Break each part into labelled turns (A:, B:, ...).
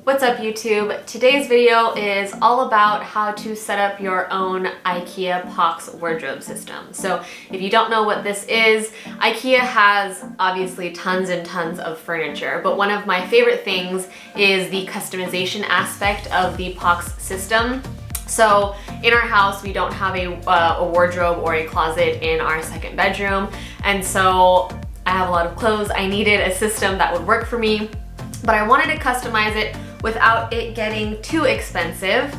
A: What's up YouTube? Today's video is all about how to set up your own Ikea Pax wardrobe system. So if you don't know what this is, Ikea has obviously tons and tons of furniture, but one of my favorite things is the customization aspect of the Pax system. So in our house, we don't have a wardrobe or a closet in our second bedroom, and so I have a lot of clothes. I needed a system that would work for me, but I wanted to customize it without it getting too expensive.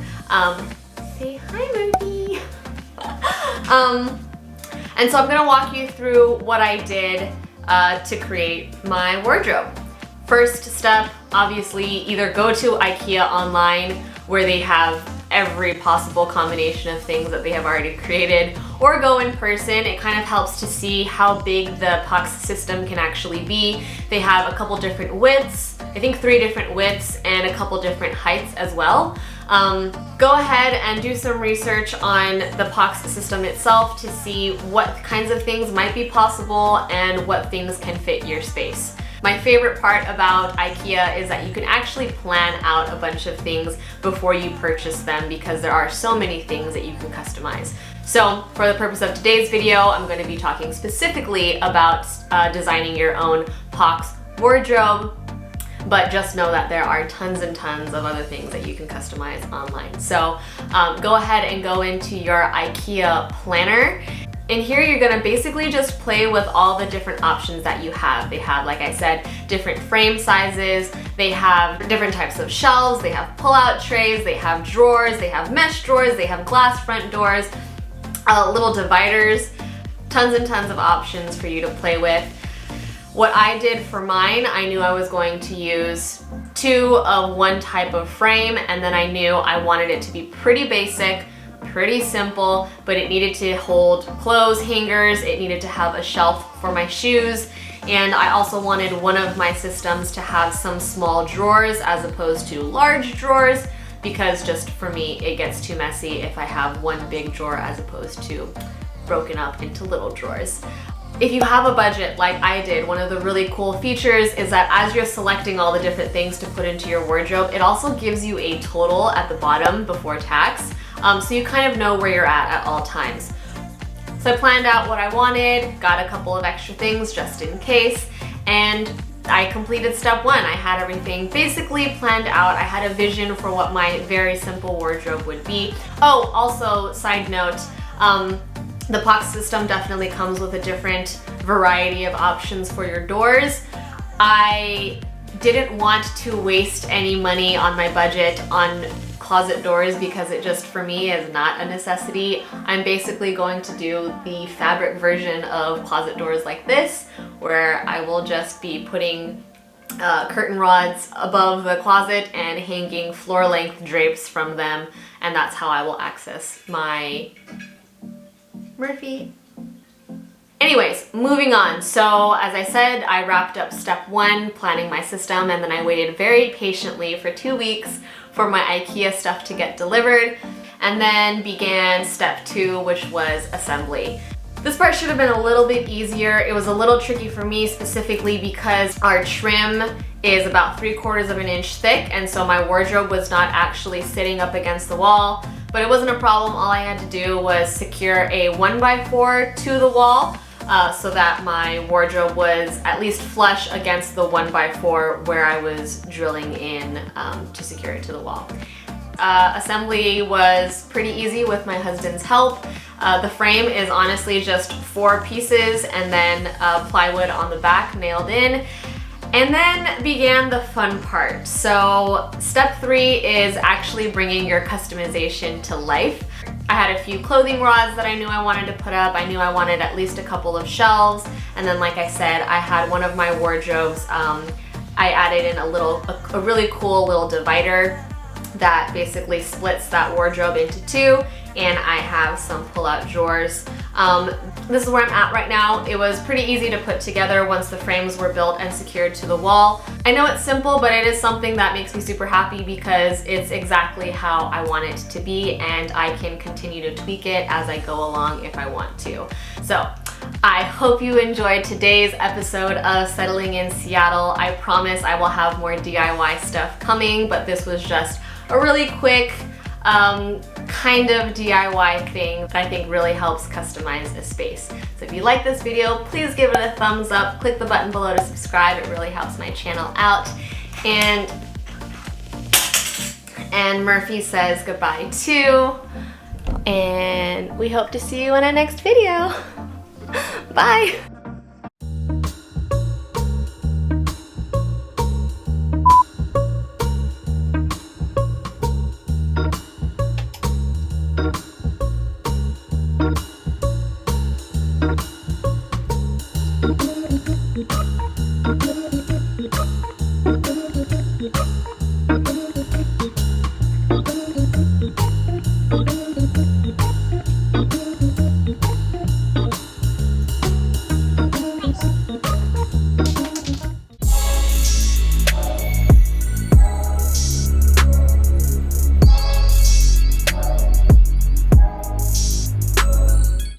A: Say hi, Murphy. And so I'm gonna walk you through what I did to create my wardrobe. First step, obviously, either go to Ikea online where they have every possible combination of things that they have already created, or go in person. It kind of helps to see how big the Pax system can actually be. They have a couple different widths, I think 3 different widths and a couple different heights as well. Go ahead and do some research on the Pax system itself to see what kinds of things might be possible and what things can fit your space. My favorite part about Ikea is that you can actually plan out a bunch of things before you purchase them because there are so many things that you can customize. So for the purpose of today's video, I'm going to be talking specifically about designing your own Pax wardrobe, but just know that there are tons and tons of other things that you can customize online. So go ahead and go into your Ikea planner. In here, you're gonna basically just play with all the different options that you have. They have, like I said, different frame sizes, they have different types of shelves, they have pull-out trays, they have drawers, they have mesh drawers, they have glass front doors, little dividers, tons and tons of options for you to play with. What I did for mine, I knew I was going to use 2 of one type of frame, and then I knew I wanted it to be pretty basic, pretty simple, but it needed to hold clothes hangers, it needed to have a shelf for my shoes, and I also wanted one of my systems to have some small drawers as opposed to large drawers, because just for me it gets too messy if I have one big drawer as opposed to broken up into little drawers. If you have a budget like I did, one of the really cool features is that as you're selecting all the different things to put into your wardrobe, it also gives you a total at the bottom before tax. So you kind of know where you're at all times. So I planned out what I wanted, got a couple of extra things just in case, and I completed step 1. I had everything basically planned out. I had a vision for what my very simple wardrobe would be. Oh, also, side note, the Pax system definitely comes with a different variety of options for your doors. I didn't want to waste any money on my budget on closet doors because it just, for me, is not a necessity. I'm basically going to do the fabric version of closet doors like this, where I will just be putting curtain rods above the closet and hanging floor-length drapes from them, and that's how I will access my Murphy. Anyways, moving on. So as I said, I wrapped up step 1, planning my system, and then I waited very patiently for 2 weeks for my Ikea stuff to get delivered, and then began step 2, which was assembly. This part should have been a little bit easier. It was a little tricky for me specifically because our trim is about 3/4 of an inch thick, and so my wardrobe was not actually sitting up against the wall, but it wasn't a problem. All I had to do was secure a 1x4 to the wall so that my wardrobe was at least flush against the 1x4 where I was drilling in to secure it to the wall. Assembly was pretty easy with my husband's help. The frame is honestly just 4 pieces and then plywood on the back nailed in. And then began the fun part. So step 3 is actually bringing your customization to life. I had a few clothing rods that I knew I wanted to put up. I knew I wanted at least a couple of shelves. And then, like I said, I had one of my wardrobes. I added in a really cool little divider that basically splits that wardrobe into 2, and I have some pull-out drawers. This is where I'm at right now. It was pretty easy to put together once the frames were built and secured to the wall. I know it's simple, but it is something that makes me super happy because it's exactly how I want it to be, and I can continue to tweak it as I go along if I want to. So I hope you enjoyed today's episode of Settling in Seattle. I promise I will have more DIY stuff coming, but this was just a really quick kind of DIY thing that I think really helps customize a space. So if you like this video, please give it a thumbs up. Click the button below to subscribe. It really helps my channel out. And Murphy says goodbye too. And we hope to see you in our next video. Bye.